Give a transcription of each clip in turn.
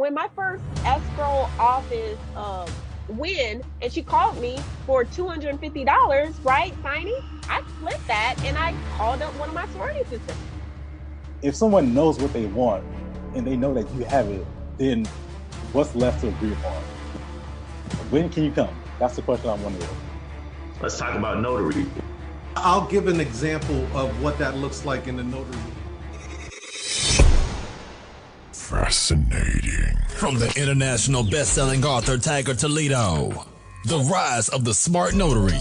when my first escrow office win, and she called me for $250, right, signing, I flipped that and I called up one of my sorority sisters. If someone knows what they want and they know that you have it, then what's left to agree upon? When can you come? That's the question I'm wondering. Let's talk about Notary. I'll give an example of what that looks like in the Notary. Fascinating. From the international best-selling author Tiger Toledo, The Rise of the Smart Notary.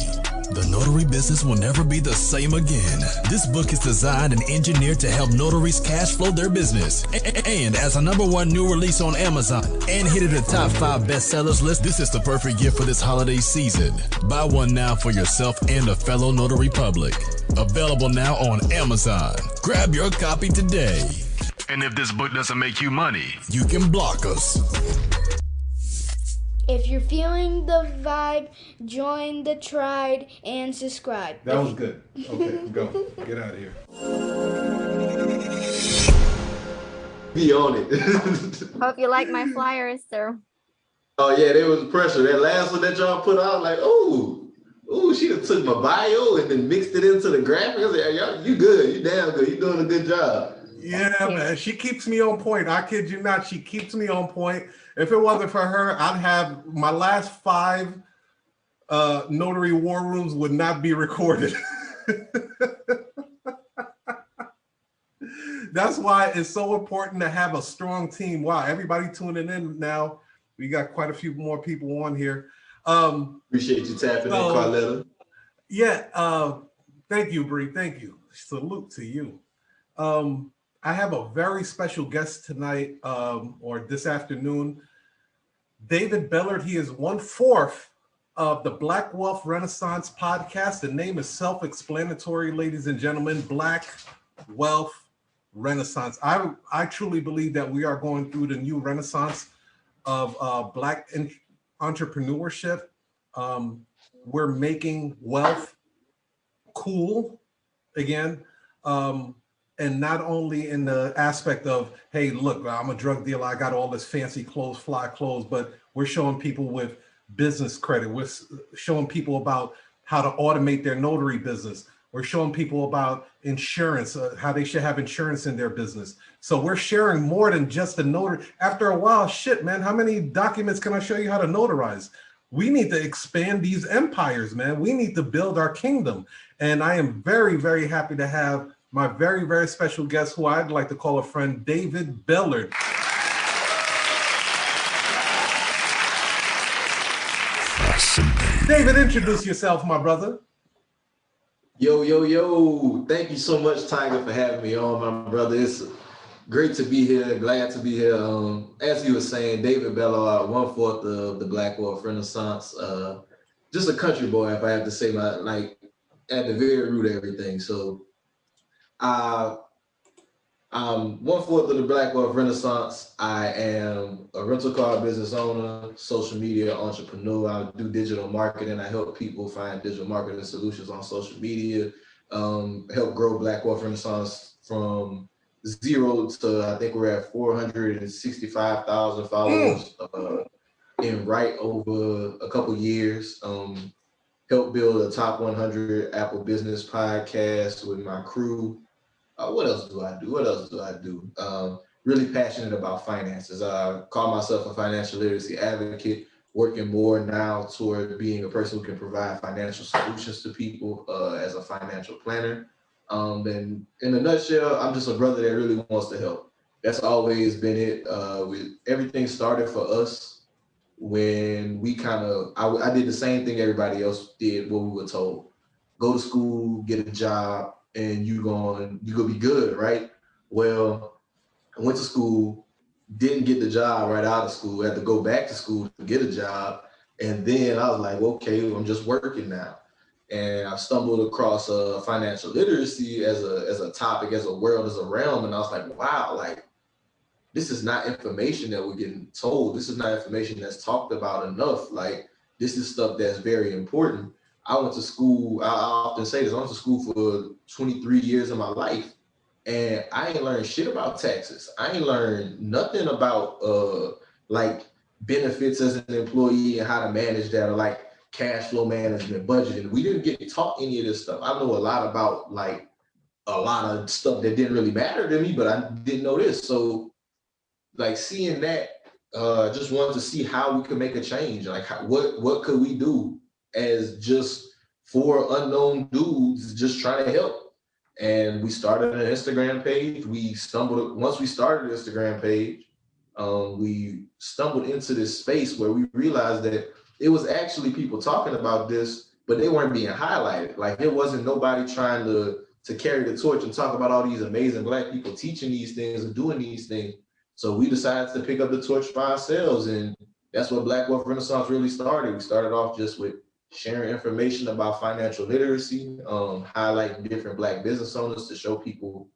The notary business will never be the same again. This book is designed and engineered to help notaries cash flow their business. And as a #1 new release on Amazon and hit the top 5 bestsellers list, this is the perfect gift for this holiday season. Buy one now for yourself and a fellow notary public. Available now on Amazon. Grab your copy today. And if this book doesn't make you money, you can block us. If you're feeling the vibe, join the tribe and subscribe. That was good. Okay, go. Get out of here. Be on it. Hope you like my flyers, sir. Oh yeah, there was pressure. That last one that y'all put out, like, ooh, she done took my bio and then mixed it into the graphics. Like, y'all, you good, you damn good, you doing a good job. Yeah, man, she keeps me on point. I kid you not, she keeps me on point. If it wasn't for her, I'd have my last 5 notary war rooms would not be recorded. That's why it's so important to have a strong team. Wow, everybody tuning in now. We got quite a few more people on here. Appreciate you tapping in, Carletta. Yeah, thank you, Bree. Thank you. Salute to you. I have a very special guest tonight, or this afternoon. David Bellard. He is 1/4 of the Black Wealth Renaissance podcast. The name is self-explanatory, ladies and gentlemen. Black Wealth Renaissance. I truly believe that we are going through the new renaissance of Black entrepreneurship. We're making wealth cool again. And not only in the aspect of, hey, look, I'm a drug dealer, I got all this fancy clothes, fly clothes, but we're showing people with business credit. We're showing people about how to automate their notary business. We're showing people about insurance, how they should have insurance in their business. So we're sharing more than just the notary. After a while, shit, man, how many documents can I show you how to notarize? We need to expand these empires, man. We need to build our kingdom. And I am very, very happy to have my very, very special guest, who I'd like to call a friend, David Bellard. David, introduce yourself, my brother. Yo. Thank you so much, Tiger, for having me on, my brother. It's great to be here, glad to be here. As you were saying, David Bellard, 1/4 of the Black Wealth Renaissance. Just a country boy, if I have to say, like at the very root of everything. So I'm 1/4 of the Black Wealth Renaissance. I am a rental car business owner, social media entrepreneur. I do digital marketing. I help people find digital marketing solutions on social media, help grow Black Wealth Renaissance from 0 to, I think we're at 465,000 followers in right over a couple years. Help build a top 100 Apple Business podcast with my crew. What else do I do? Really passionate about finances. I call myself a financial literacy advocate, working more now toward being a person who can provide financial solutions to people as a financial planner. And in a nutshell, I'm just a brother that really wants to help. That's always been it. Everything started for us when we I did the same thing everybody else did, what we were told. Go to school, get a job, and you're gonna be good, right? Well, I went to school, didn't get the job right out of school, had to go back to school to get a job. And then I was like, okay, I'm just working now. And I stumbled across financial literacy as a topic, as a world, as a realm. And I was like, wow, like, this is not information that we're getting told. This is not information that's talked about enough. Like, this is stuff that's very important. I went to school, I often say this, I went to school for 23 years of my life, and I ain't learned shit about taxes. I ain't learned nothing about like benefits as an employee and how to manage that, or like cash flow management, budgeting. We didn't get taught any of this stuff. I know a lot about like a lot of stuff that didn't really matter to me, but I didn't know this. So like seeing that, just wanted to see how we could make a change. Like what could we do as just four unknown dudes just trying to help. And we started an Instagram page. Once we started an Instagram page, we stumbled into this space where we realized that it was actually people talking about this, but they weren't being highlighted. Like there wasn't nobody trying to carry the torch and talk about all these amazing Black people teaching these things and doing these things. So we decided to pick up the torch for ourselves, and that's what Black Wealth Renaissance really started. We started off just with sharing information about financial literacy, highlighting different Black business owners to show people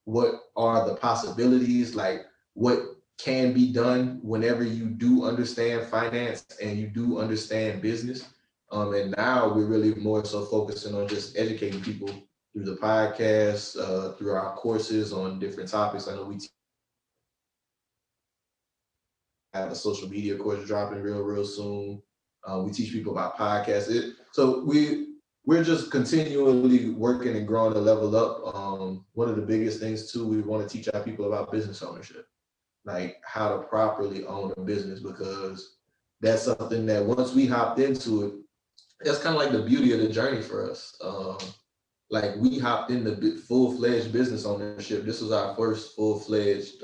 what are the possibilities, like what can be done whenever you do understand finance and you do understand business. And now we're really more so focusing on just educating people through the podcast, through our courses on different topics. I know we have a social media course dropping real soon. We teach people about podcasts. So we're just continually working and growing to level up. One of the biggest things too, we want to teach our people about business ownership, like how to properly own a business, because that's something that once we hopped into it, that's kind of like the beauty of the journey for us. Like we hopped into full-fledged business ownership. This was our first full-fledged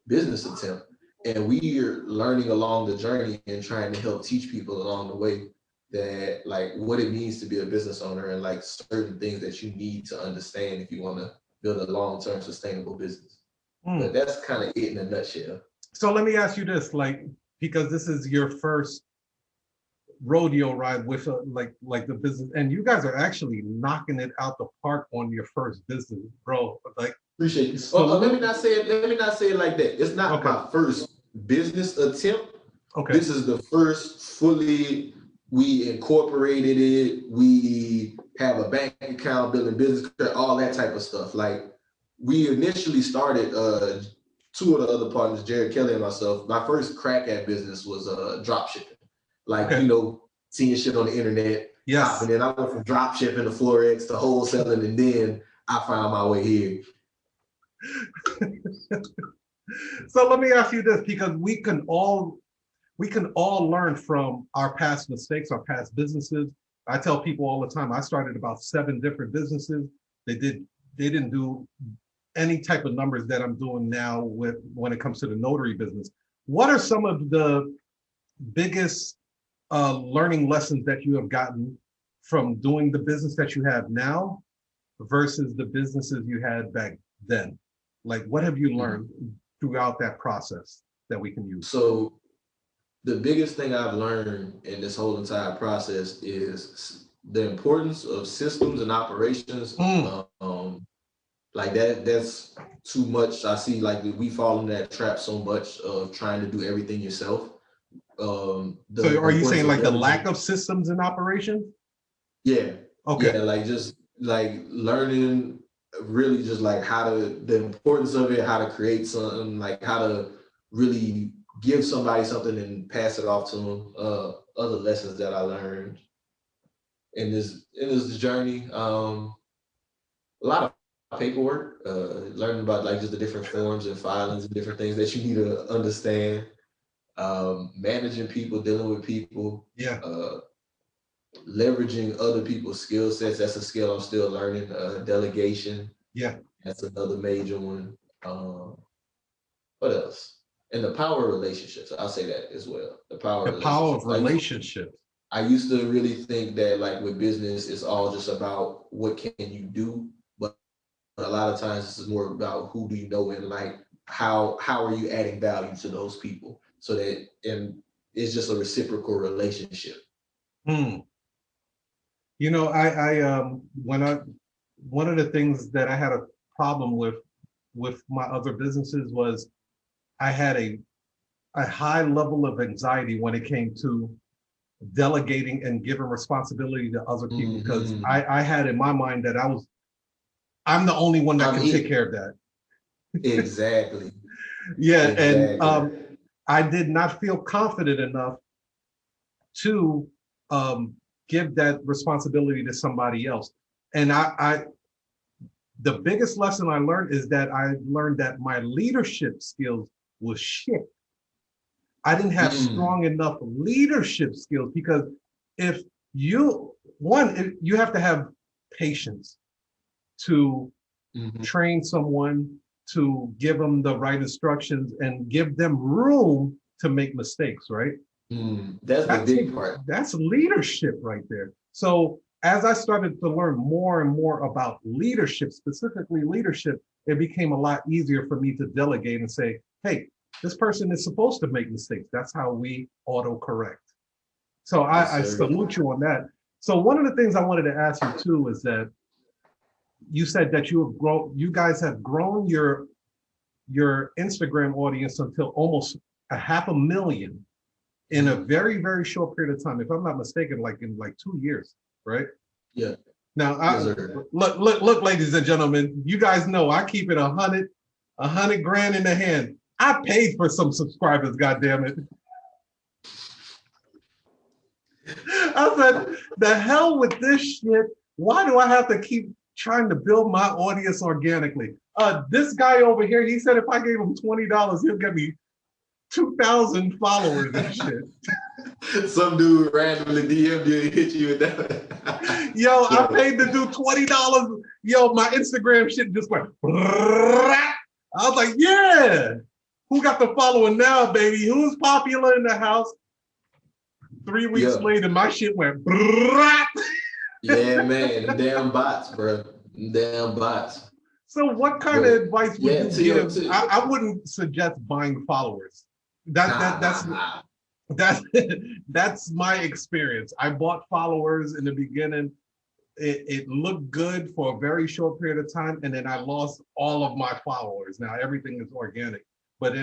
business attempt. And we're learning along the journey and trying to help teach people along the way that like what it means to be a business owner and like certain things that you need to understand if you want to build a long-term sustainable business. But that's kind of it in a nutshell. So let me ask you this, like, because this is your first rodeo ride with like the business, and you guys are actually knocking it out the park on your first business, bro. Like, appreciate you. So let me not say it like that. It's not my first business attempt. Okay. This is the first fully, we incorporated it. We have a bank account, building business, all that type of stuff. Like we initially started, two of the other partners, Jared Kelly and myself, my first crack at business was drop shipping. Like, you know, seeing shit on the internet. Yes. And then I went from drop shipping to Forex to wholesaling, and then I found my way here. So let me ask you this, because we can all learn from our past mistakes, our past businesses. I tell people all the time, I started about 7 different businesses. They didn't do any type of numbers that I'm doing now when it comes to the notary business. What are some of the biggest learning lessons that you have gotten from doing the business that you have now versus the businesses you had back then? Like, what have you learned throughout that process that we can use? So the biggest thing I've learned in this whole entire process is the importance of systems and operations. Like that's too much. I see like we fall in that trap so much of trying to do everything yourself. So are you saying like the lack of systems and operations? Yeah. Okay. Yeah, like just like learning really just like the importance of it, how to create something, like how to really give somebody something and pass it off to them. Other lessons that I learned in this journey, a lot of paperwork, learning about like just the different forms and filings and different things that you need to understand, managing people, dealing with people, leveraging other people's skill sets. That's a skill I'm still learning. Delegation, that's another major one. What else? And the power of relationships, I'll say that as well. The power of relationships. I used to really think that like with business, it's all just about what can you do, but a lot of times this is more about who do you know and like how are you adding value to those people, so that and it's just a reciprocal relationship. You know, one of the things that I had a problem with my other businesses was I had a high level of anxiety when it came to delegating and giving responsibility to other people, because I had in my mind that I'm the only one that can take care of that. Exactly. Yeah. Exactly. And I did not feel confident enough to give that responsibility to somebody else. And the biggest lesson I learned is that I learned that my leadership skills was shit. I didn't have strong enough leadership skills, because if you have to have patience to train someone, to give them the right instructions and give them room to make mistakes, right? That's the big part. That's leadership right there. So as I started to learn more and more about leadership, specifically leadership, it became a lot easier for me to delegate and say, hey, this person is supposed to make mistakes. That's how we auto-correct. So I salute you on that. So one of the things I wanted to ask you too is that you said that you guys have grown your Instagram audience until almost 500,000 in a very, very short period of time. If I'm not mistaken, in 2 years, right? Yeah. Now, look, ladies and gentlemen, you guys know I keep it 100 grand in the hand. I paid for some subscribers, goddammit. I said, the hell with this shit. Why do I have to keep trying to build my audience organically? This guy over here, he said if I gave him $20, he'll get me 2,000 followers and shit. Some dude randomly DM'd you and hit you with that. Yo, I paid the dude $20. Yo, my Instagram shit just went. I was like, yeah. Who got the following now, baby? Who's popular in the house? 3 weeks later, my shit went. Yeah, man. Damn bots, bro. Damn bots. So what kind of advice would you give? I wouldn't suggest buying followers. That's my experience. I bought followers in the beginning. It looked good for a very short period of time, and then I lost all of my followers. Now everything is organic, but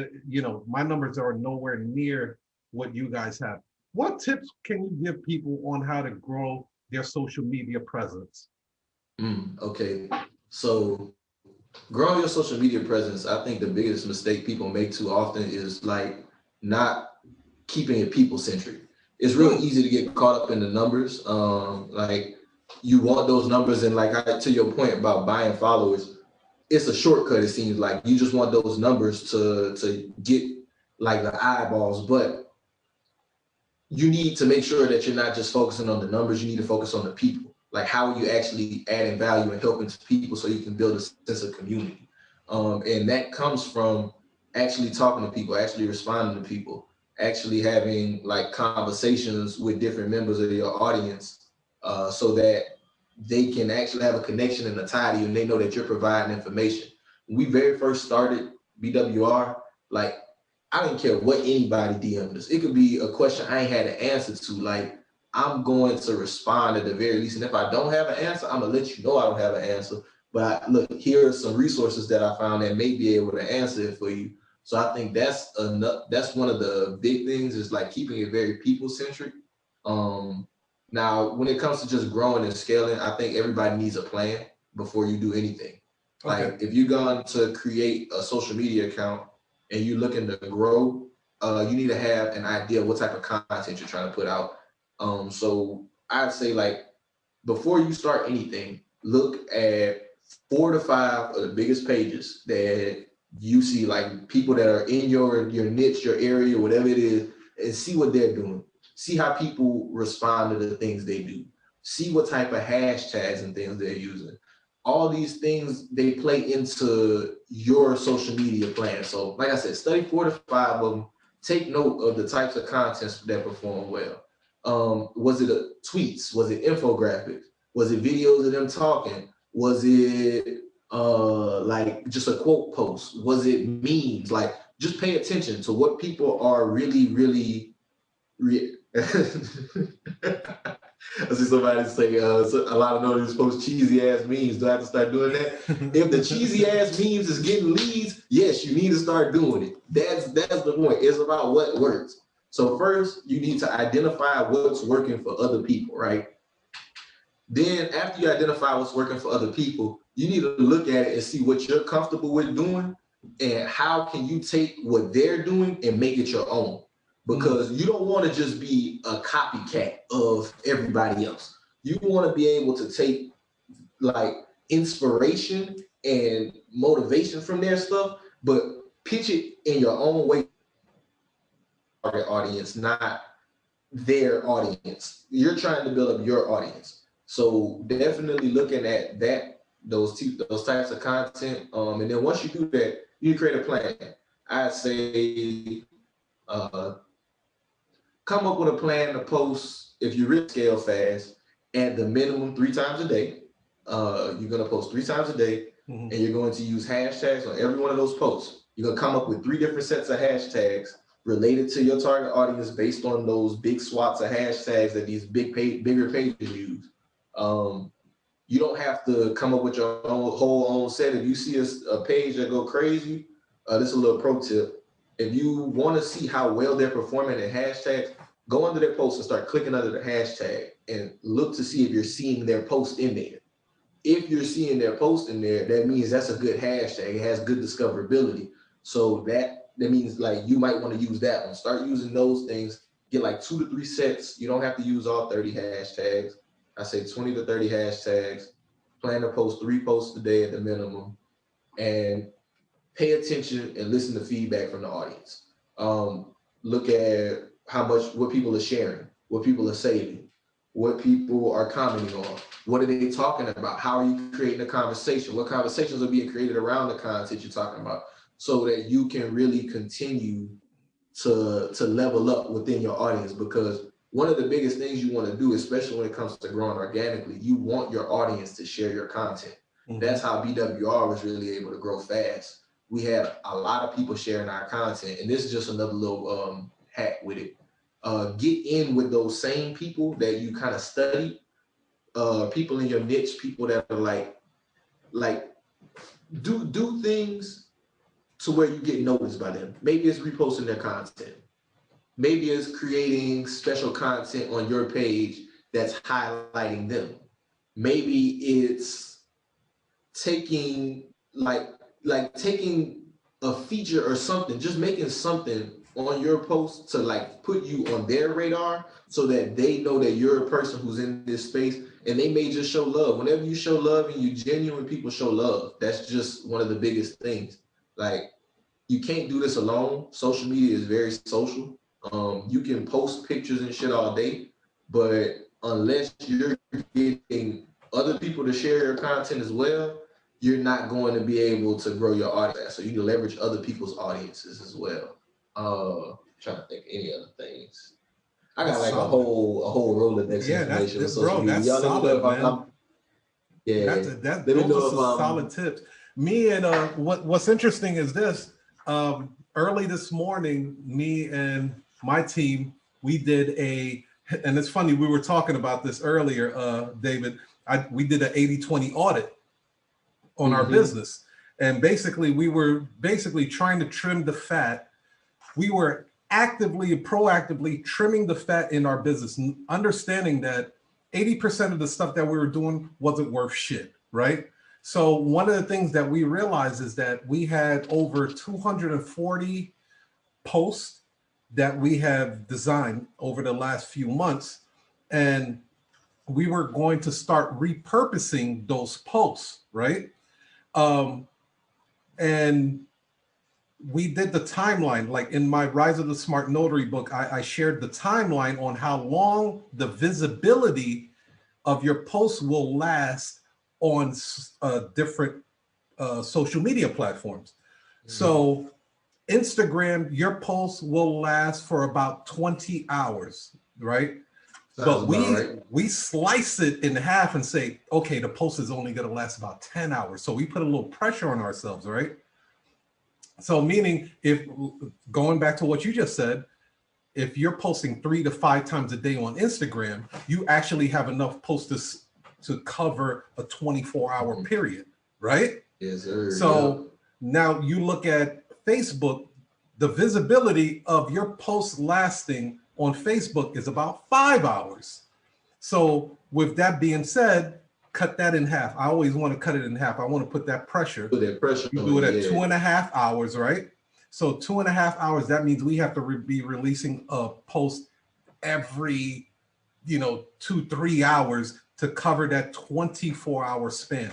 my numbers are nowhere near what you guys have. What tips can you give people on how to grow their social media presence? Okay, so growing your social media presence, I think the biggest mistake people make too often is not keeping it people-centric. It's real easy to get caught up in the numbers. You want those numbers, and to your point about buying followers, it's a shortcut. It seems like you just want those numbers to get the eyeballs, but you need to make sure that you're not just focusing on the numbers. You need to focus on the people. How are you actually adding value and helping people so you can build a sense of community? And that comes from actually talking to people, actually responding to people, actually having conversations with different members of your audience, so that they can actually have a connection and a tie to you, and they know that you're providing information. When we very first started BWR, I didn't care what anybody DM'd us. It could be a question I ain't had an answer to. I'm going to respond at the very least. And if I don't have an answer, I'm gonna let you know I don't have an answer. But look, here are some resources that I found that may be able to answer it for you. So I think that's one of the big things, is keeping it very people-centric. Now, when it comes to just growing and scaling, I think everybody needs a plan before you do anything. Okay. If you're going to create a social media account and you're looking to grow, you need to have an idea of what type of content you're trying to put out. So I'd say before you start anything, look at 4 to 5 of the biggest pages that you see, people that are in your niche, your area, whatever it is, and see what they're doing. See how people respond to the things they do. See what type of hashtags and things they're using. All these things, they play into your social media plan. So like I said, study 4 to 5 of them. Take note of the types of contents that perform well. Was it tweets? Was it infographics? Was it videos of them talking? Was it just a quote post? Was it memes? Just pay attention to what people are really I see somebody say a lot of notaries post cheesy ass memes. Do I have to start doing that? If the cheesy ass memes is getting leads, yes, you need to start doing it. That's the point. It's about what works. So first, you need to identify what's working for other people, right? Then after you identify what's working for other people, you need to look at it and see what you're comfortable with doing and how can you take what they're doing and make it your own? Because you don't want to just be a copycat of everybody else. You want to be able to take like inspiration and motivation from their stuff, but pitch it in your own way. Target audience, not their audience. You're trying to build up your audience. So definitely looking at that, those types of content. And then once you do that, you create a plan. I'd say come up with a plan to post, if you really scale fast, at the minimum 3 times a day. You're gonna post 3 times a day, and you're going to use hashtags on every one of those posts. You're gonna come up with 3 different sets of hashtags related to your target audience based on those big swaths of hashtags that these bigger pages use. You don't have to come up with your whole own set. If you see a page that go crazy, this is a little pro tip. If you want to see how well they're performing in hashtags, go under their post and start clicking under the hashtag and look to see if you're seeing their post in there. If you're seeing their post in there, that means that's a good hashtag. It has good discoverability. So that means like you might want to use that one. Start using those things. Get like 2 to 3 sets. You don't have to use all 30 hashtags. I say 20 to 30 hashtags. Plan to post 3 posts a day at the minimum. And pay attention and listen to feedback from the audience. Look at what people are sharing, what people are saving, what people are commenting on, what are they talking about, how are you creating a conversation, what conversations are being created around the content you're talking about, so that you can really continue to level up within your audience. Because one of the biggest things you want to do, especially when it comes to growing organically, you want your audience to share your content. That's how BWR was really able to grow fast. We had a lot of people sharing our content, and this is just another little hack with it. Get in with those same people that you kind of study, people in your niche, people that are like do things to where you get noticed by them. Maybe it's reposting their content. Maybe it's creating special content on your page that's highlighting them. Maybe it's taking taking a feature or something, just making something on your post to like put you on their radar so that they know that you're a person who's in this space, and they may just show love. Whenever you show love and you genuine, people show love. That's just one of the biggest things. Like, you can't do this alone. Social media is very social. You can post pictures and shit all day, but unless you're getting other people to share your content as well, you're not going to be able to grow your audience. So you can leverage other people's audiences as well. Trying to think any other things. I got like a whole Rolodex information. That's solid, man. Those are some solid tips. Me and what's interesting is this. Early this morning, me and my team, we did and it's funny, we were talking about this earlier, David. We did an 80-20 audit on our business. And basically, we were trying to trim the fat. We were proactively trimming the fat in our business, understanding that 80% of the stuff that we were doing wasn't worth shit, right? So one of the things that we realized is that we had over 240 posts that we have designed over the last few months. And we were going to start repurposing those posts, right? And we did the timeline. Like in my Rise of the Smart Notary book, I shared the timeline on how long the visibility of your posts will last on different social media platforms. So Instagram, your posts will last for about 20 hours, right? But we slice it in half and say, okay, the post is only going to last about 10 hours. So we put a little pressure on ourselves, right? So meaning, if going back to what you just said, if you're posting 3 to 5 times a day on Instagram, you actually have enough posts to cover a 24-hour period, right? Yes, sir. So now you look at Facebook, the visibility of your post lasting on Facebook is about 5 hours. So with that being said, cut that in half. I always want to cut it in half. I want to put that pressure. Put that pressure. You do it at 2.5 hours, right? So 2.5 hours, that means we have to be releasing a post every, 2-3 hours to cover that 24-hour span.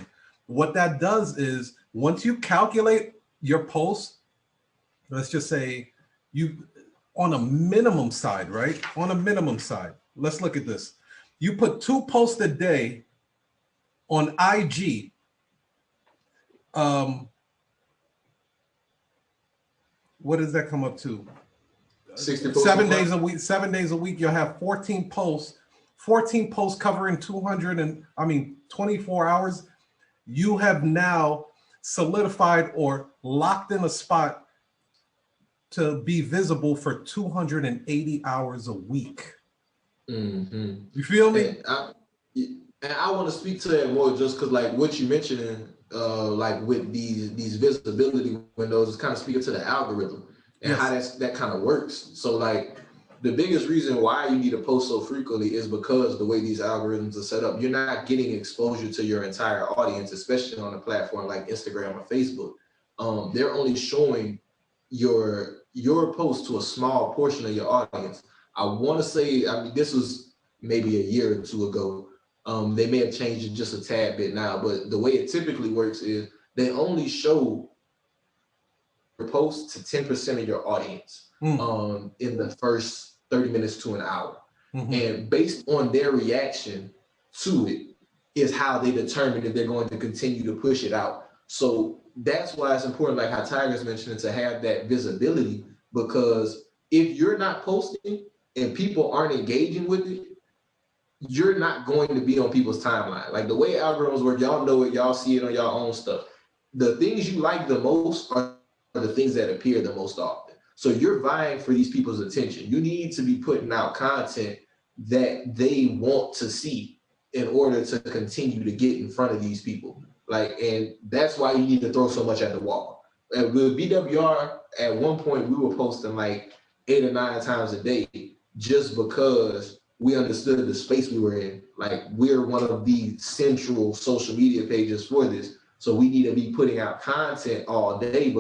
What that does is once you calculate your post, let's just say you on a minimum side, right? On a minimum side, let's look at this. You put 2 posts a day on IG. What does that come up to? 7 days a week. 7 days a week, you'll have 14 posts. 14 posts covering 24 hours. You have now solidified or locked in a spot to be visible for 280 hours a week. Mm-hmm. You feel me? And I want to speak to that more just because, like, what you mentioned, like with these visibility windows, is kind of speaking to the algorithm and how that kind of works. So, like, the biggest reason why you need to post so frequently is because the way these algorithms are set up, you're not getting exposure to your entire audience, especially on a platform like Instagram or Facebook. They're only showing your post to a small portion of your audience. I want to say, this was maybe a year or two ago. They may have changed it just a tad bit now, but the way it typically works is they only show your post to 10% of your audience in the first 30 minutes to an hour. Mm-hmm. And based on their reaction to it is how they determine if they're going to continue to push it out. So that's why it's important, like how Tiger's mentioned, to have that visibility, because if you're not posting and people aren't engaging with it, you're not going to be on people's timeline. Like the way algorithms work, y'all know it, y'all see it on y'all own stuff. The things you like the most are the things that appear the most often. So you're vying for these people's attention. You need to be putting out content that they want to see in order to continue to get in front of these people. Like, and that's why you need to throw so much at the wall. And with BWR, at one point we were posting like 8 or 9 times a day just because we understood the space we were in. Like, we're one of the central social media pages for this. So we need to be putting out content all day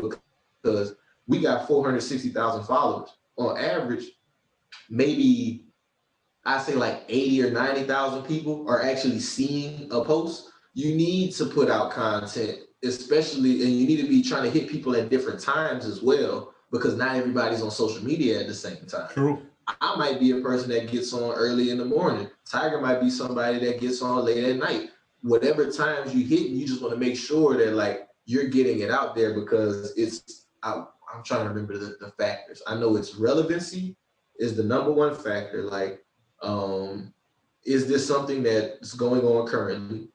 because we got 460,000 followers. On average, maybe I say like 80 or 90,000 people are actually seeing a post. You need to put out content, especially, and you need to be trying to hit people at different times as well, because not everybody's on social media at the same time. True. I might be a person that gets on early in the morning. Tiger might be somebody that gets on late at night. Whatever times you hit, you just want to make sure that like you're getting it out there, because it's, I'm trying to remember the factors. I know it's relevancy is the number one factor. Like, is this something that's going on currently?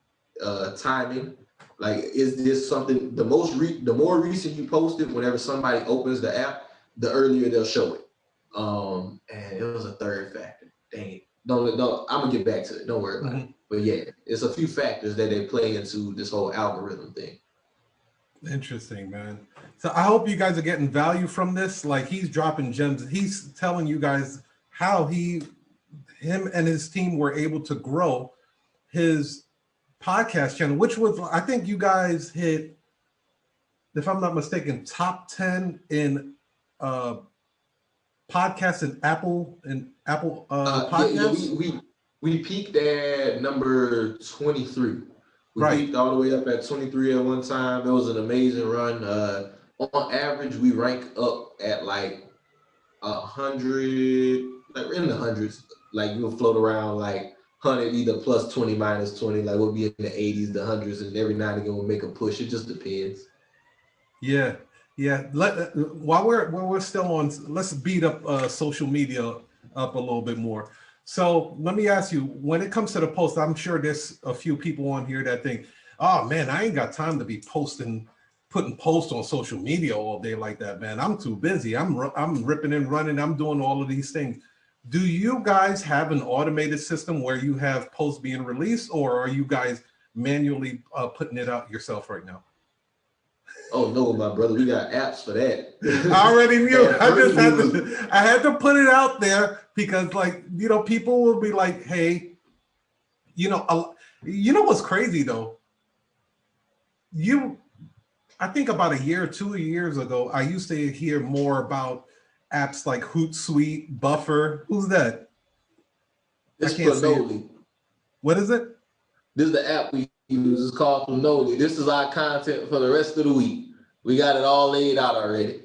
Timing, like, is this something, the more recent you post it, whenever somebody opens the app, the earlier they'll show it. And it was a third factor. Dang it. No, I'm gonna get back to it. Don't worry about it. But yeah, it's a few factors that they play into this whole algorithm thing. Interesting, man. So I hope you guys are getting value from this. Like, he's dropping gems. He's telling you guys how him and his team were able to grow his podcast channel, which was, I think you guys hit, if I'm not mistaken, top 10 in podcasts in Apple podcasts. Yeah, we peaked at number 23. We peaked all the way up at 23 at one time. It was an amazing run. On average, we rank up at like 100, like we're in the hundreds. Like, we'll float around like 100, either plus 20, minus 20. Like, we'll be in the 80s, the hundreds, and every now and again we'll make a push. It just depends. Yeah. While we're still on, let's beat up social media up a little bit more. So let me ask you, when it comes to the post, I'm sure there's a few people on here that think, oh man, I ain't got time to be putting posts on social media all day like that, man. I'm too busy. I'm ripping and running. I'm doing all of these things. Do you guys have an automated system where you have posts being released, or are you guys manually putting it out yourself right now? Oh no, my brother, we got apps for that. I already knew. I had to put it out there because, like, people will be like, hey, You know what's crazy though? I think about a year or 2 years ago, I used to hear more about apps like Hootsuite, Buffer. Who's that? This I can't see it. Notary. What is it? This is the app we use. It's called Notary. This is our content for the rest of the week. We got it all laid out already.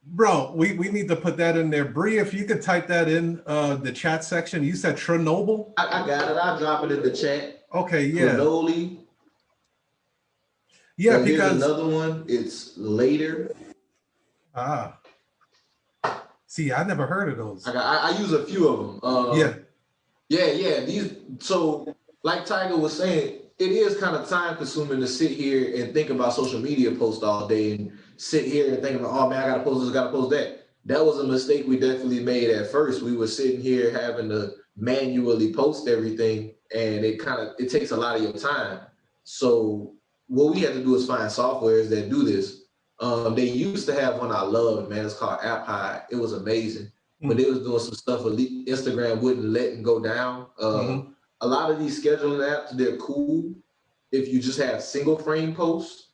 Bro, we need to put that in there. Bree, if you could type that in the chat section. You said Chernobyl? I got it. I'll drop it in the chat. Okay, yeah. Chernobyl. Yeah, so because here's another one. It's later. Ah. See, I never heard of those. I use a few of them. Yeah. These. So, like Tiger was saying, it is kind of time consuming to sit here and think about social media posts all day and sit here and think about, oh man, I gotta post this, gotta post that. That was a mistake we definitely made at first. We were sitting here having to manually post everything, and it takes a lot of your time. So what we had to do is find softwares that do this. They used to have one I loved, man. It's called AppHide. It was amazing, but they was doing some stuff Instagram wouldn't let it go down. A lot of these scheduling apps, they're cool if you just have single frame posts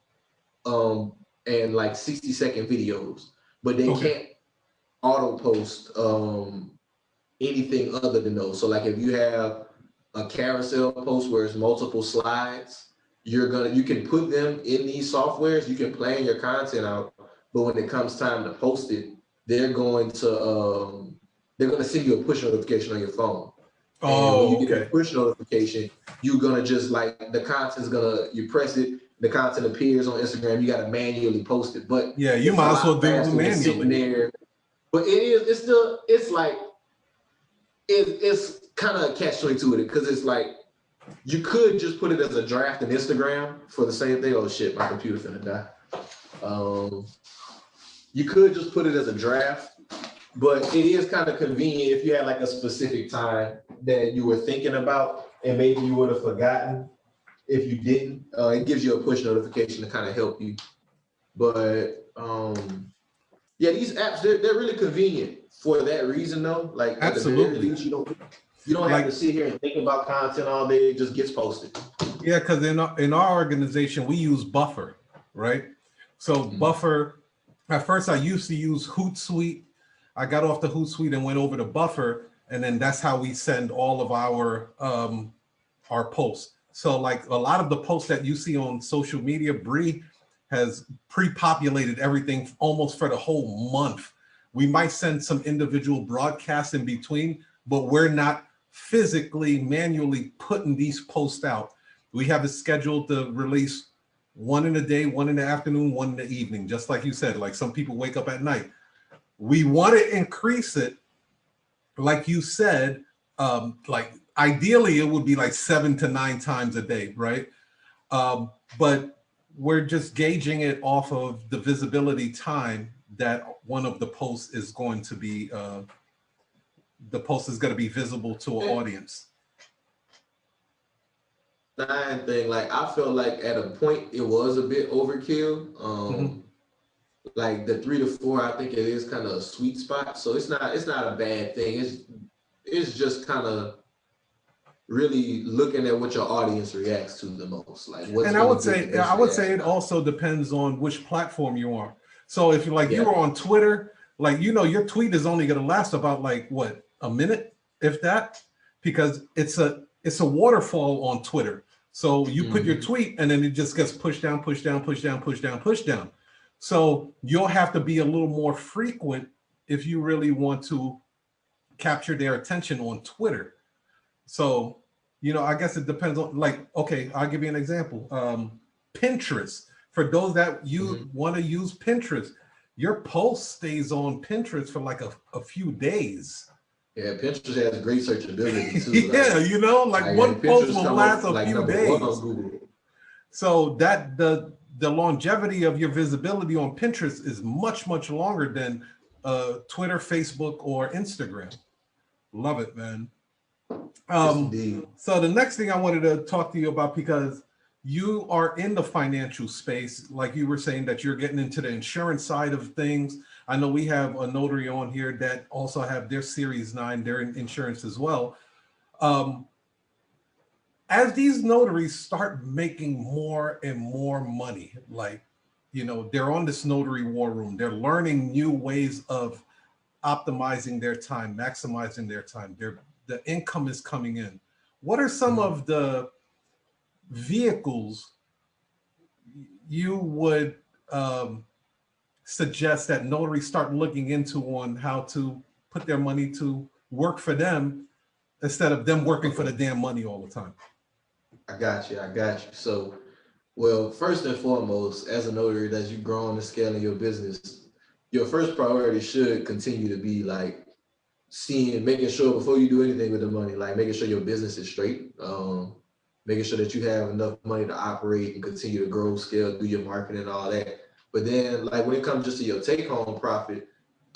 and like 60-second videos, but they can't auto post anything other than those. So like if you have a carousel post where it's multiple slides, you can put them in these softwares, you can plan your content out, but when it comes time to post it, they're going to send you a push notification on your phone. And when you get a push notification, you're gonna just like you press it, the content appears on Instagram, you gotta manually post it. But yeah, you might as well do it manually. But it's kind of a catch-22 with it, because it's like you could just put it as a draft in Instagram for the same thing. Oh shit, my computer finna die. You could just put it as a draft, but it is kind of convenient if you had like a specific time that you were thinking about and maybe you would have forgotten if you didn't. It gives you a push notification to kind of help you. But yeah, these apps, they're really convenient for that reason though. Like absolutely, at the very least, you don't have to sit here and think about content all day. It just gets posted. Yeah, because in our organization, we use Buffer, right? So Buffer, at first I used to use Hootsuite. I got off the Hootsuite and went over to Buffer, and then that's how we send all of our posts. So like a lot of the posts that you see on social media, Bree has pre-populated everything almost for the whole month. We might send some individual broadcasts in between, but we're not physically manually putting these posts out. We have it scheduled to release one in the day, one in the afternoon, one in the evening, just like you said. Like some people wake up at night. We want to increase it, like you said, like ideally it would be like 7 to 9 times a day, right? But we're just gauging it off of the visibility time that one of the posts is going to be, visible to an audience. Thing, like I felt like at a point it was a bit overkill. Like the 3 to 4, I think it is kind of a sweet spot. So it's not a bad thing. It's just kind of really looking at what your audience reacts to the most. Like I would say it also depends on which platform you are. So if you're you were on Twitter, like your tweet is only gonna last about like what, a minute, if that, because it's a waterfall on Twitter. So you put your tweet and then it just gets pushed down, pushed down, pushed down, pushed down, pushed down. So you'll have to be a little more frequent if you really want to capture their attention on Twitter. So, I guess it depends on, like, okay, I'll give you an example. Pinterest, for those that want to use Pinterest, your post stays on Pinterest for like a few days. Yeah, Pinterest has great searchability too. Yeah, like one post will last a few days. So that the longevity of your visibility on Pinterest is much, much longer than Twitter, Facebook, or Instagram. Love it, man. So the next thing I wanted to talk to you about, because you are in the financial space, like you were saying that you're getting into the insurance side of things. I know we have a notary on here that also have their Series 9, they're in insurance as well. as these notaries start making more and more money, like, you know, they're on this notary war room, they're learning new ways of optimizing their time, maximizing their time, the income is coming in. What are some of the vehicles you would suggest that notaries start looking into on how to put their money to work for them instead of them working for the damn money all the time? I got you. So, well, first and foremost, as a notary, as you grow on the scale of your business, your first priority should continue to be like making sure before you do anything with the money, like making sure your business is straight, making sure that you have enough money to operate and continue to grow, scale, do your marketing and all that. But then, like when it comes just to your take-home profit,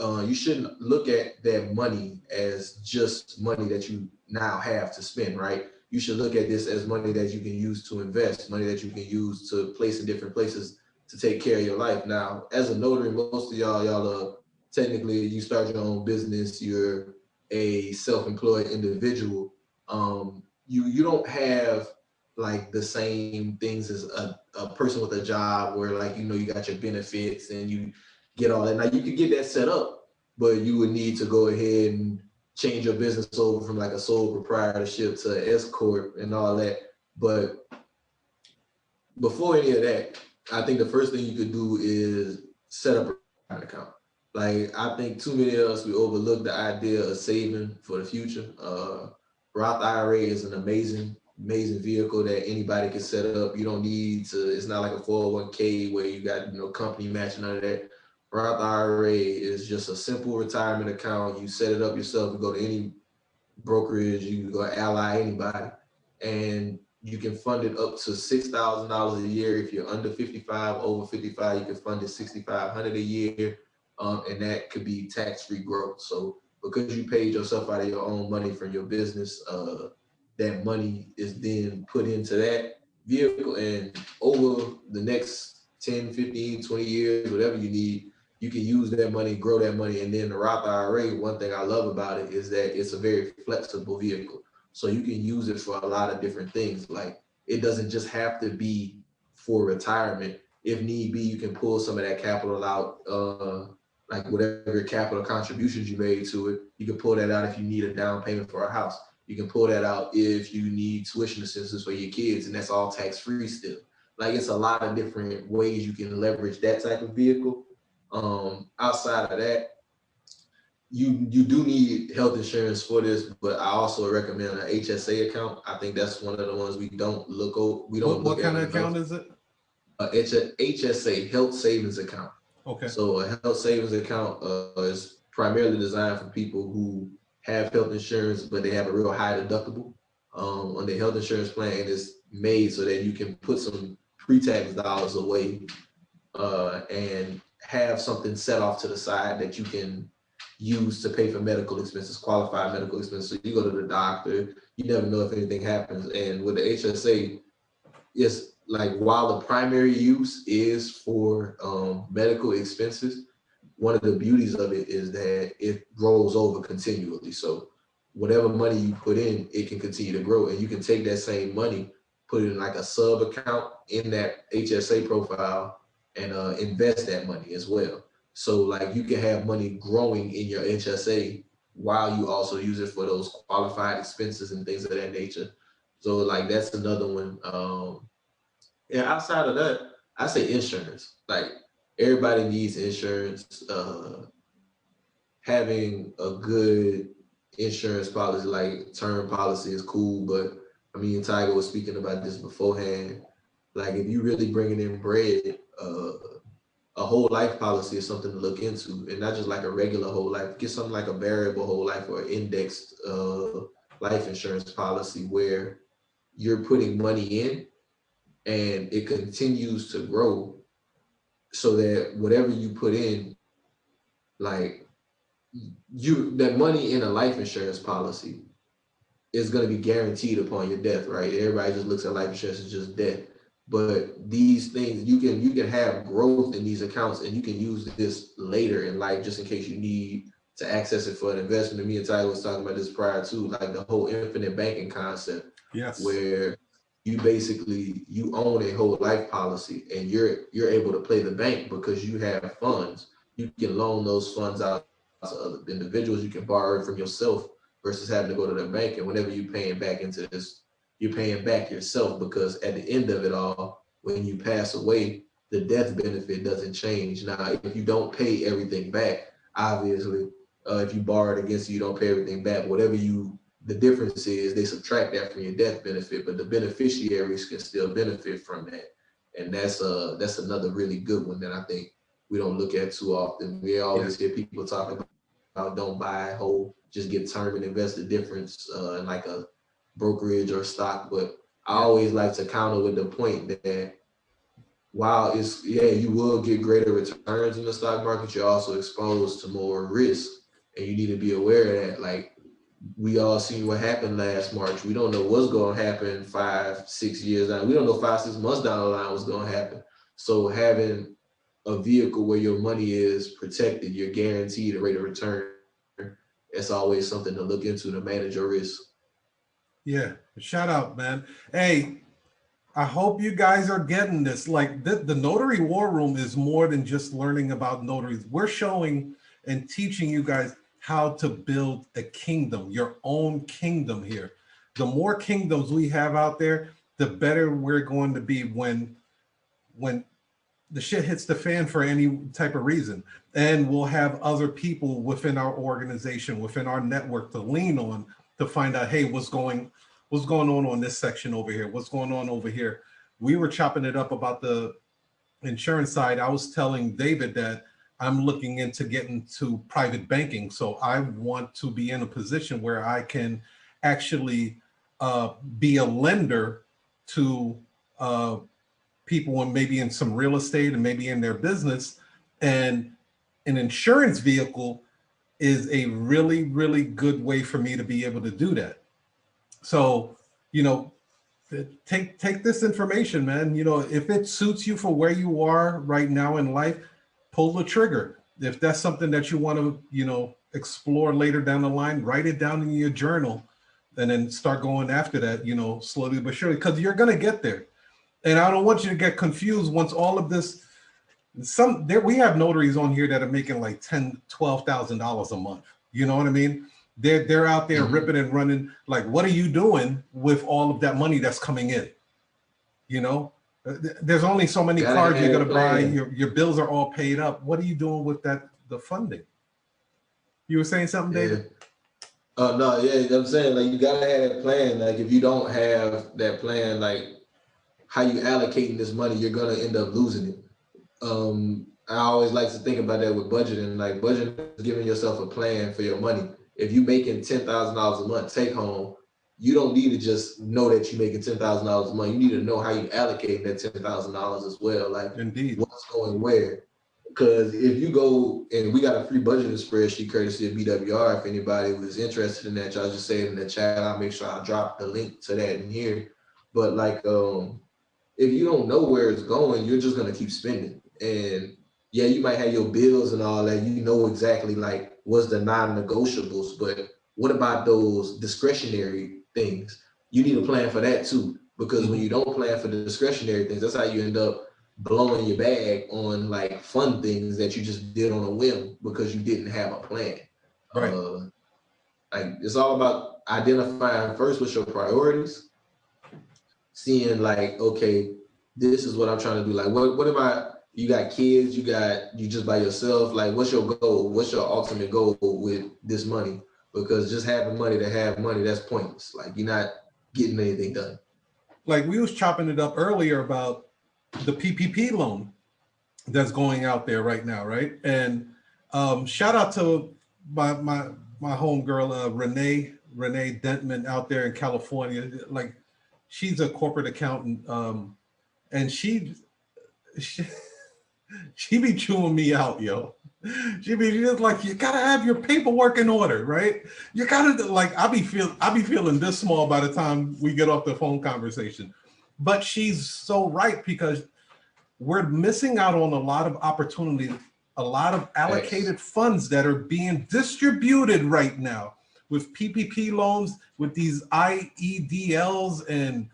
you shouldn't look at that money as just money that you now have to spend, right? You should look at this as money that you can use to invest, money that you can use to place in different places to take care of your life. Now, as a notary, most of y'all are technically, you start your own business, you're a self-employed individual. You don't have like the same things as a person with a job where, like, you know, you got your benefits and you get all that. Now you can get that set up, but you would need to go ahead and change your business over from like a sole proprietorship to an S corp and all that. But before any of that, I think the first thing you could do is set up an account. Like, I think too many of us, we overlook the idea of saving for the future. Roth IRA is an amazing vehicle that anybody can set up. You don't need to, it's not like a 401k where you got, you know, company matching, none of that. Roth IRA is just a simple retirement account. You set it up yourself. You go to any brokerage, you can go to Ally, anybody, and you can fund it up to $6,000 a year. If you're under 55, over 55, you can fund it $6,500 a year, and that could be tax-free growth. So because you paid yourself out of your own money from your business, that money is then put into that vehicle, and over the next 10, 15, 20 years, whatever you need, you can use that money, grow that money. And then the Roth IRA, one thing I love about it is that it's a very flexible vehicle. So you can use it for a lot of different things. Like, it doesn't just have to be for retirement. If need be, you can pull some of that capital out, like whatever capital contributions you made to it, you can pull that out if you need a down payment for a house. You can pull that out if you need tuition assistance for your kids, and that's all tax-free still. Like, it's a lot of different ways you can leverage that type of vehicle. Outside of that, you do need health insurance for this, but I also recommend an HSA account. I think that's one of the ones we don't look over. What kind of account is it? It's a HSA, health savings account. Okay. So a health savings account is primarily designed for people who have health insurance, but they have a real high deductible on their health insurance plan. It's made so that you can put some pre-tax dollars away and have something set off to the side that you can use to pay for medical expenses, qualified medical expenses. So you go to the doctor, you never know if anything happens. And with the HSA, it's like, while the primary use is for medical expenses, one of the beauties of it is that it rolls over continually. So whatever money you put in, it can continue to grow, and you can take that same money, put it in like a sub account in that HSA profile, and invest that money as well. So like, you can have money growing in your HSA while you also use it for those qualified expenses and things of that nature. So like, that's another one. And outside of that, I say insurance. Like, everybody needs insurance. Having a good insurance policy, like term policy, is cool. But I mean, Tiger was speaking about this beforehand. Like, if you really bringing in bread, a whole life policy is something to look into, and not just like a regular whole life. Get something like a variable whole life or indexed life insurance policy where you're putting money in and it continues to grow, so that whatever you put in, like, that money in a life insurance policy is going to be guaranteed upon your death, right? Everybody just looks at life insurance as just death. But these things, you can have growth in these accounts, and you can use this later in life just in case you need to access it for an investment. And me and Tyler was talking about this prior to, like, the whole infinite banking concept. Yes. Where you basically, you own a whole life policy, and you're able to play the bank because you have funds. You can loan those funds out to other individuals. You can borrow it from yourself versus having to go to the bank. And whenever you're paying back into this, you're paying back yourself, because at the end of it all, when you pass away, the death benefit doesn't change. Now, if you don't pay everything back, obviously, if you borrowed against you don't pay everything back, whatever the difference is they subtract that from your death benefit, but the beneficiaries can still benefit from that. And that's another really good one that I think we don't look at too often. We always hear people talk about don't buy whole, just get term and invest the difference in like a brokerage or stock. But I always like to counter with the point that while you will get greater returns in the stock market, you're also exposed to more risk, and you need to be aware of that. Like, we all seen what happened last March. We don't know what's going to happen 5-6 years down. We don't know 5-6 months down the line what's going to happen. So having a vehicle where your money is protected, you're guaranteed a rate of return, it's always something to look into to manage your risk. Yeah, shout out, man. Hey, I hope you guys are getting this. Like, the Notary War Room is more than just learning about notaries. We're showing and teaching you guys how to build a kingdom, your own kingdom here. The more kingdoms we have out there, the better we're going to be when the shit hits the fan for any type of reason. And we'll have other people within our organization, within our network to lean on to find out, hey, what's going on this section over here? What's going on over here? We were chopping it up about the insurance side. I was telling David that I'm looking into getting to private banking. So I want to be in a position where I can actually be a lender to people, and maybe in some real estate and maybe in their business. And an insurance vehicle is a really, really good way for me to be able to do that. So, take this information, man. If it suits you for where you are right now in life, pull the trigger. If that's something that you want to, explore later down the line, write it down in your journal and then start going after that, slowly but surely, because you're going to get there. And I don't want you to get confused once all of this, we have notaries on here that are making like $10,000, $12,000 a month. You know what I mean? They're out there ripping and running. Like, what are you doing with all of that money that's coming in? There's only so many cars you're going to buy. Your bills are all paid up. What are you doing with the funding? You were saying something, David? No, yeah, I'm saying, like, you got to have that plan. Like, if you don't have that plan, like, how you allocating this money, you're going to end up losing it. I always like to think about that with budgeting. Like, budgeting is giving yourself a plan for your money. If you're making $10,000 a month take home, you don't need to just know that you're making $10,000 a month. You need to know how you allocate that $10,000 as well. Like, indeed, what's going where. Because if you go, and we got a free budgeting spreadsheet courtesy of BWR, if anybody was interested in that, y'all just say it in the chat. I'll make sure I drop the link to that in here. But like, if you don't know where it's going, you're just gonna keep spending. And yeah, you might have your bills and all that. You know exactly like what's the non-negotiables, but what about those discretionary things? You need a plan for that too, because when you don't plan for the discretionary things, that's how you end up blowing your bag on like fun things that you just did on a whim because you didn't have a plan. Right. Like, it's all about identifying first what's your priorities, seeing like, okay, this is what I'm trying to do. Like, what about, you got kids, you just by yourself, like, what's your goal? What's your ultimate goal with this money? Because just having money to have money, that's pointless. Like, you're not getting anything done. Like, we was chopping it up earlier about the PPP loan that's going out there right now, right? And shout out to my homegirl, Renee Dentman out there in California. Like, she's a corporate accountant, and she be chewing me out, yo. She be just like, you gotta have your paperwork in order, right? You gotta, like, I be feeling this small by the time we get off the phone conversation. But she's so right, because we're missing out on a lot of opportunity, a lot of allocated funds that are being distributed right now with PPP loans, with these IEDLs and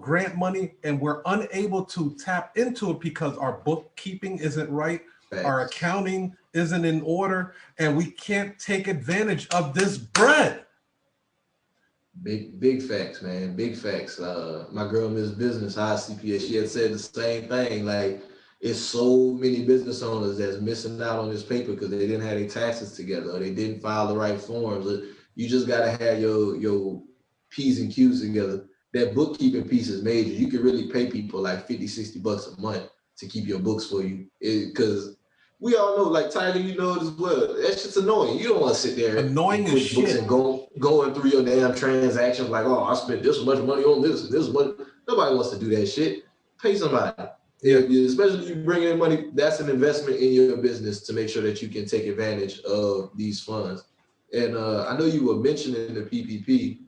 grant money, and we're unable to tap into it because our bookkeeping isn't right, our accounting isn't in order, and we can't take advantage of this bread. Big facts, man. Big facts. My girl, Miss Business, high CPA, she had said the same thing. Like, it's so many business owners that's missing out on this paper because they didn't have their taxes together, or they didn't file the right forms. You just gotta have your P's and Q's together. That bookkeeping piece is major. You can really pay people like $50-$60 a month to keep your books for you. Because we all know, like Tiger, you know it as well. That shit's annoying. You don't want to sit there annoying as shit and going through your damn transactions like, oh, I spent this much money on this and this much. Nobody wants to do that shit. Pay somebody. Yeah, especially if you bring in money, that's an investment in your business to make sure that you can take advantage of these funds. And I know you were mentioning the PPP.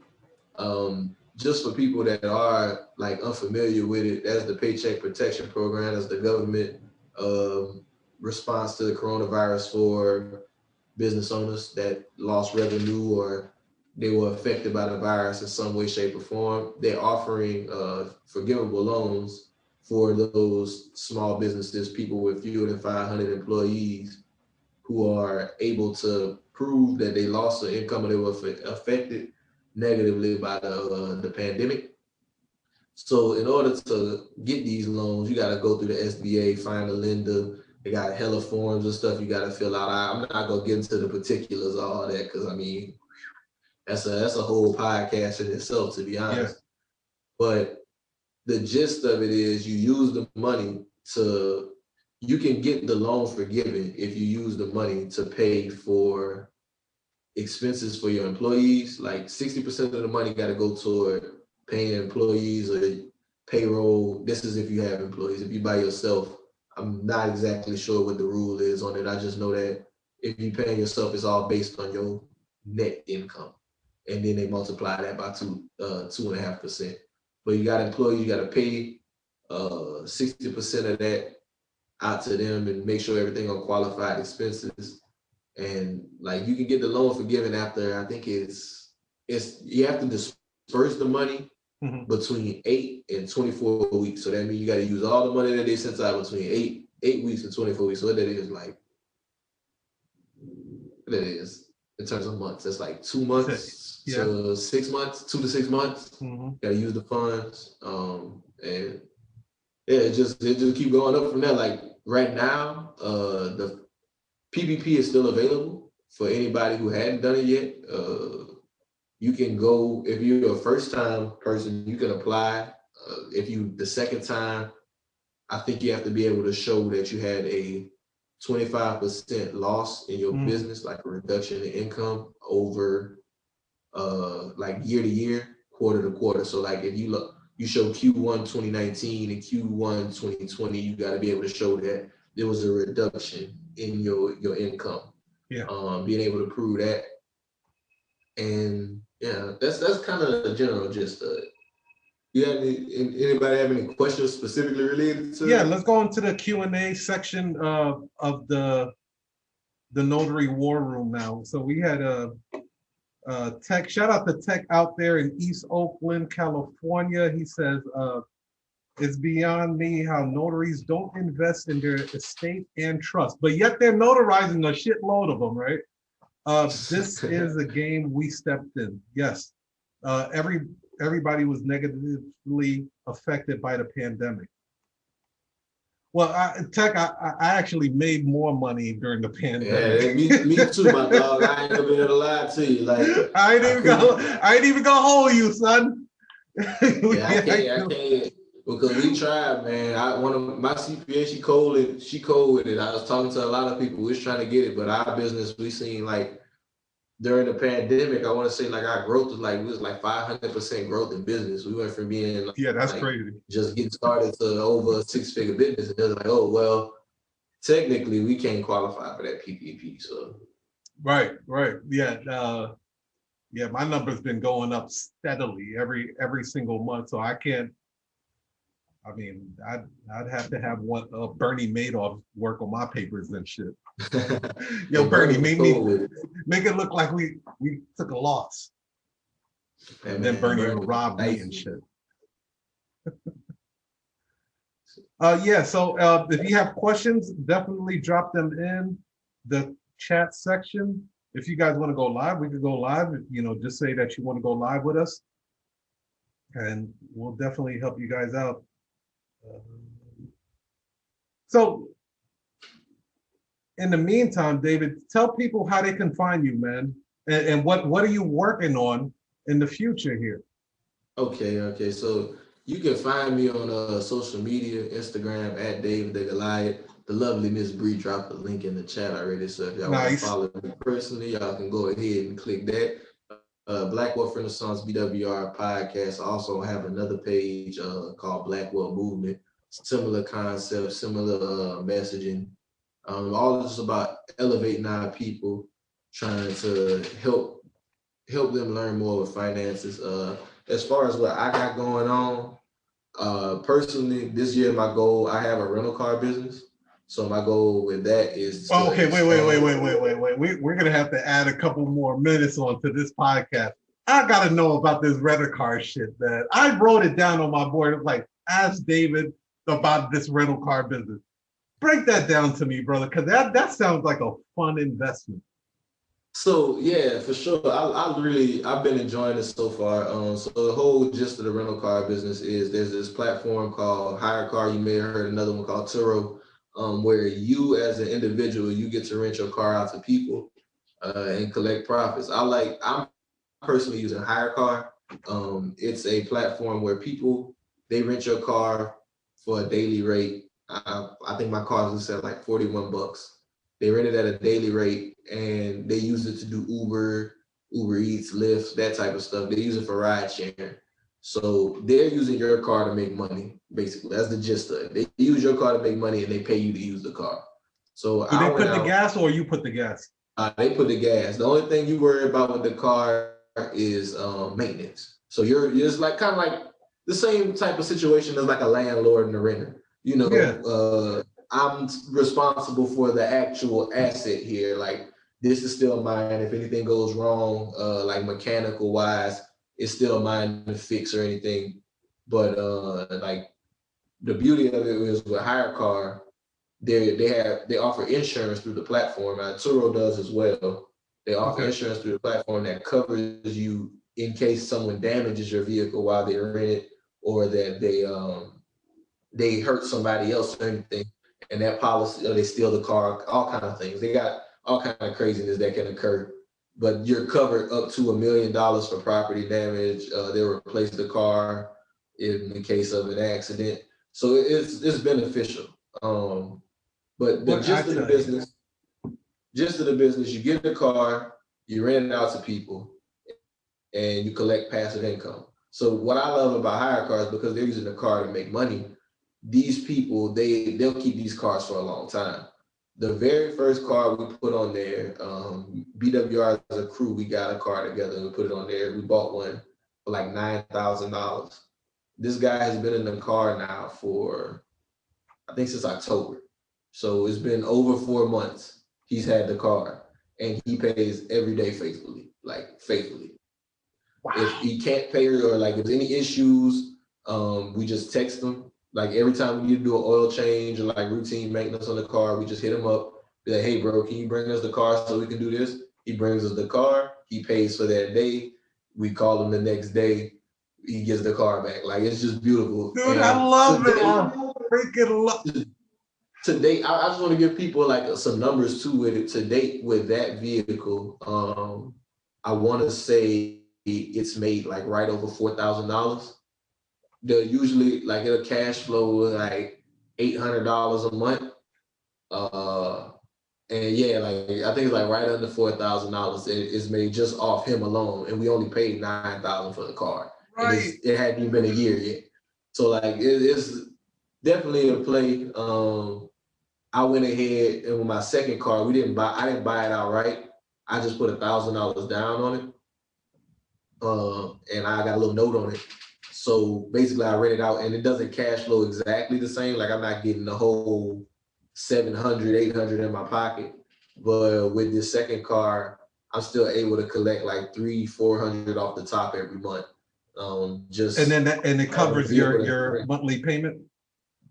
Just for people that are like unfamiliar with it, that's the Paycheck Protection Program. That's the government response to the coronavirus for business owners that lost revenue or they were affected by the virus in some way, shape, or form. They're offering forgivable loans for those small businesses, people with fewer than 500 employees who are able to prove that they lost their income or they were affected negatively by the pandemic. So in order to get these loans, you got to go through the SBA, find a lender. They got hella forms and stuff you got to fill out. I'm not gonna get into the particulars of all that because I mean, that's a whole podcast in itself, to be honest. Yeah. But the gist of it is you use the money you can get the loan forgiven if you use the money to pay for expenses for your employees. Like 60% of the money got to go toward paying employees or payroll. This is if you have employees. If you by yourself, I'm not exactly sure what the rule is on it. I just know that if you pay yourself, it's all based on your net income. And then they multiply that by 2.5%. But you got employees, you got to pay 60% of that out to them and make sure everything on qualified expenses. And like you can get the loan forgiven after, I think it's you have to disperse the money between 8 and 24 weeks. So that means you got to use all the money that they sent out between 8 weeks and 24 weeks. So what that is like, what that is in terms of months, that's like 2 months to 6 months, 2 to 6 months. Got to use the funds. And yeah, it just keep going up from there. Like right now, the PPP is still available for anybody who hadn't done it yet. You can go, if you're a first-time person, you can apply. If you the second time, I think you have to be able to show that you had a 25% loss in your business, like a reduction in income over like year to year, quarter to quarter. So like if you show Q1 2019 and Q1 2020, you got to be able to show that there was a reduction in your income. Yeah. Being able to prove that. And yeah, that's kind of the general gist of it. Anybody have any questions specifically related to it? Let's go into the Q&A section of the Notary War Room now. So we had a Tech, shout out to Tech out there in East Oakland, California. He says, it's beyond me how notaries don't invest in their estate and trust, but yet they're notarizing a shitload of them, right? This is a game we stepped in. Yes, everybody was negatively affected by the pandemic. Well, Tech, I actually made more money during the pandemic. Yeah, me too, my dog. I ain't gonna be able to lie to you. Like I ain't even gonna hold you, son. Yeah, I can't. Because we tried, man. One of my CPA, she cold with it. I was talking to a lot of people. We was trying to get it, but our business, we seen like during the pandemic, I want to say like our growth was like 500% growth in business. We went from being that's crazy, just getting started to over a 6-figure business, and they're like, oh well, technically we can't qualify for that PPP. So right, yeah, my number's been going up steadily every single month, so I can't. I mean, I'd have to have Bernie Madoff work on my papers and shit. Yo, Bernie, make it look like we took a loss. And then Bernie would rob me and shit. Yeah, so if you have questions, definitely drop them in the chat section. If you guys want to go live, we could go live. You know, just say that you want to go live with us, and we'll definitely help you guys out. So, in the meantime, David, tell people how they can find you, man, and what are you working on in the future here? Okay. So you can find me on social media, Instagram at David the Goliath. The lovely Miss Bree dropped the link in the chat already. So if y'all want to follow me personally, y'all can go ahead and click that. Black Wealth Renaissance BWR podcast. I also have another page called Black Wealth Movement. Similar concept, similar messaging. All this about elevating our people, trying to help them learn more with finances. As far as what I got going on, personally, this year my goal, I have a rental car business. So my goal with that is to okay, wait. We're gonna have to add a couple more minutes onto this podcast. I gotta know about this rental car shit, man. I wrote it down on my board, like, ask David about this rental car business. Break that down to me, brother, because that sounds like a fun investment. So yeah, for sure. I've been enjoying this so far. So the whole gist of the rental car business is there's this platform called Hire Car. You may have heard another one called Turo, where you as an individual, you get to rent your car out to people and collect profits. I'm personally using Hire Car. It's a platform where they rent your car for a daily rate. I think my car is at like $41. They rent it at a daily rate and they use it to do Uber Eats, Lyft, that type of stuff. They use it for ride sharing. So they're using your car to make money, basically. That's the gist of it. They use your car to make money and they pay you to use the car. So do they put the gas or you put the gas? They put the gas. The only thing you worry about with the car is maintenance. So you're just like kind of like the same type of situation as like a landlord and a renter. You know, yeah. I'm responsible for the actual asset here. Like, this is still mine. If anything goes wrong, like mechanical wise, it's still mine to fix or anything. But like the beauty of it is with Hire Car, they offer insurance through the platform. Turo does as well. They offer insurance through the platform that covers you in case someone damages your vehicle while they're in it, or that they hurt somebody else or anything. And that policy, or they steal the car, all kind of things. They got all kind of craziness that can occur, but you're covered up to $1 million for property damage. They'll replace the car in the case of an accident. So it's beneficial. But the gist of the business, you get the car, you rent it out to people, and you collect passive income. So what I love about Hire Cars, because they're using the car to make money, these people, they'll keep these cars for a long time. The very first car we put on there, BWR as a crew, we got a car together and we put it on there. We bought one for like $9,000. This guy has been in the car now for, I think, since October. So it's been over 4 months he's had the car, and he pays every day faithfully. Wow. If he can't pay or like if there's any issues, we just text him. Like every time we need to do an oil change or like routine maintenance on the car, we just hit him up. Be like, hey bro, can you bring us the car so we can do this? He brings us the car. He pays for that day. We call him the next day. He gets the car back. Like, it's just beautiful. Dude, and I love it. I freaking love it. To date, I just want to give people like some numbers too with it. To date with that vehicle, I want to say it's made like right over $4,000. They'll usually like it'll cash flow like $800 a month. And yeah, like I think it's like right under $4,000. It's made just off him alone, and we only paid $9,000 for the car. Right. It hadn't even been a year yet. So like it's definitely a play. I went ahead and with my second car, I didn't buy it outright. I just put $1,000 down on it. And I got a little note on it. So basically I rent it out and it doesn't cash flow exactly the same. Like I'm not getting the whole 700, 800 in my pocket. But with this second car, I'm still able to collect like 300, 400 off the top every month. Just and then and it covers your monthly payment.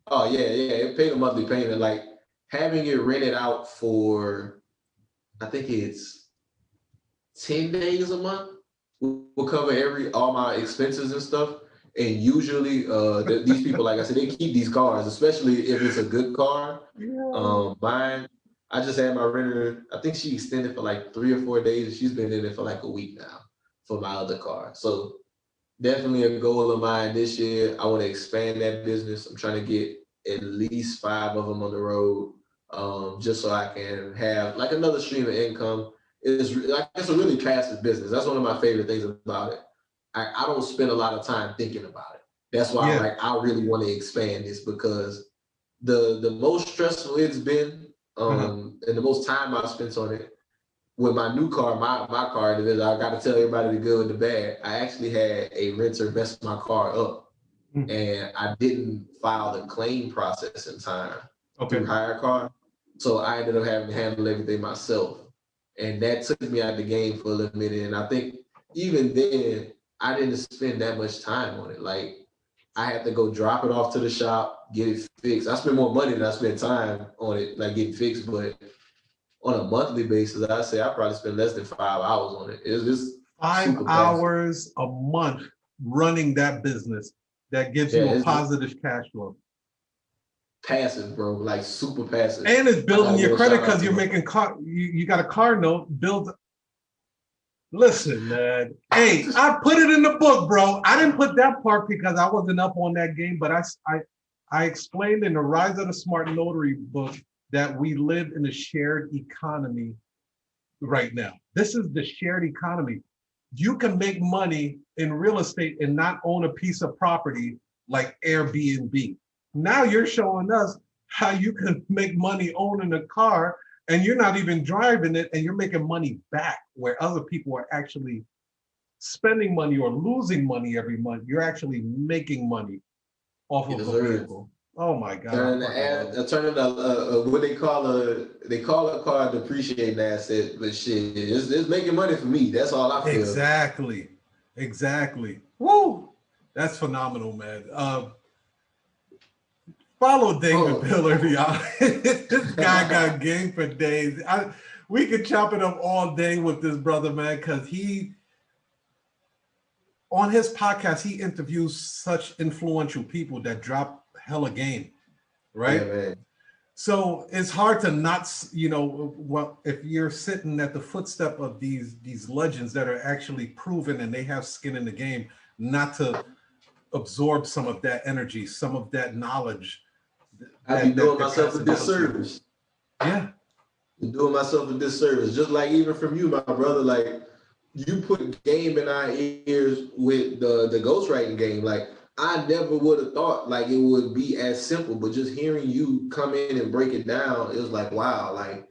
Oh yeah, it paid a monthly payment. Like having it rented out for, I think it's 10 days a month will cover all my expenses and stuff. And usually these people, like I said, they keep these cars, especially if it's a good car. Mine, I just had my renter, I think she extended for like 3 or 4 days. She's been in it for like a week now for my other car. So definitely a goal of mine this year. I want to expand that business. I'm trying to get at least 5 of them on the road, just so I can have like another stream of income. It's a really passive business. That's one of my favorite things about it. I don't spend a lot of time thinking about it. That's why I really want to expand this, because the most stressful it's been, and the most time I've spent on it with my new car, my car, I got to tell everybody the good and the bad. I actually had a renter mess my car up, and I didn't file the claim process in time through hire car. So I ended up having to handle everything myself. And that took me out of the game for a little minute. And I think even then, I didn't spend that much time on it. Like, I had to go drop it off to the shop, get it fixed. I spent more money than I spent time on it, like getting fixed. But on a monthly basis, I'd say I probably spend less than 5 hours on it. It's just 5 hours a month running that business that gives you a positive cash flow. Passive, bro, like super passive. And it's building your credit because you're making you got a car note build. Listen, man. Hey, I put it in the book, bro. I didn't put that part because I wasn't up on that game, but I explained in the Rise of the Smart Notary book that we live in a shared economy right now. This is the shared economy. You can make money in real estate and not own a piece of property like Airbnb. Now you're showing us how you can make money owning a car and you're not even driving it and you're making money back, where other people are actually spending money or losing money every month. You're actually making money off of a vehicle. Oh my God. Turning what they call a car a depreciating asset, but shit, it's making money for me. That's all I feel. Exactly. Woo! That's phenomenal, man. Follow David Bellard, y'all. This guy got game for days. We could chop it up all day with this brother, man, because on his podcast, he interviews such influential people that drop hella game, right? Yeah, man. So it's hard to not, if you're sitting at the footstep of these legends that are actually proven and they have skin in the game, not to absorb some of that energy, some of that knowledge. I'd be doing myself a disservice. Yeah. Doing myself a disservice. Just like even from you, my brother, like you put game in our ears with the ghostwriting game. Like I never would have thought like it would be as simple, but just hearing you come in and break it down, it was like, wow, like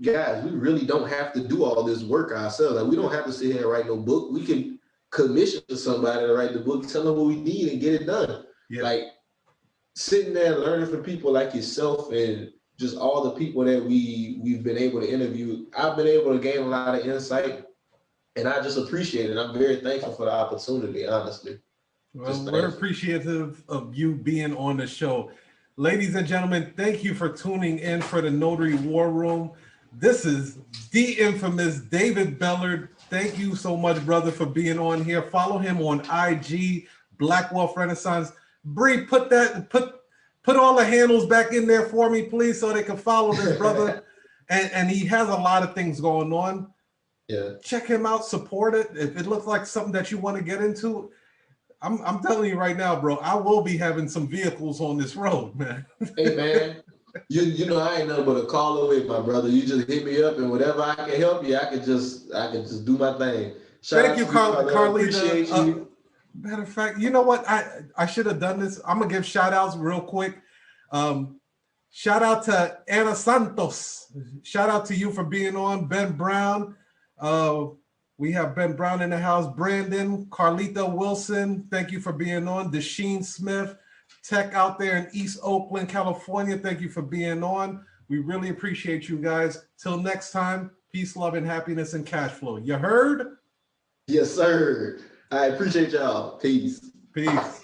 guys, we really don't have to do all this work ourselves. Like we don't have to sit here and write no book. We can commission somebody to write the book, tell them what we need and get it done. Yeah. Like sitting there and learning from people like yourself and just all the people that we've been able to interview, I've been able to gain a lot of insight and I just appreciate it. I'm very thankful for the opportunity, honestly. Well, we're appreciative of you being on the show. Ladies and gentlemen, thank you for tuning in for the Notary War Room. This is the infamous David Bellard. Thank you so much, brother, for being on here. Follow him on IG, Black Wealth Renaissance. Bree, put all the handles back in there for me, please, so they can follow this brother. and he has a lot of things going on. Yeah. Check him out, support it. If it looks like something that you want to get into, I'm telling you right now, bro, I will be having some vehicles on this road, man. Hey, man, you know I ain't nothing but a call away, my brother. You just hit me up, and whatever I can help you, I can just do my thing. Thank you, Carlita. Matter of fact, you know what? I should have done this. I'm gonna give shout outs real quick. Shout out to Ana Santos. Shout out to you for being on. Ben Brown. We have Ben Brown in the house. Brandon, Carlita Wilson, thank you for being on. Desheen Smith, Tech out there in East Oakland, California, thank you for being on. We really appreciate you guys. Till next time, peace, love, and happiness and cash flow. You heard? Yes, sir. I appreciate y'all. Peace. Peace.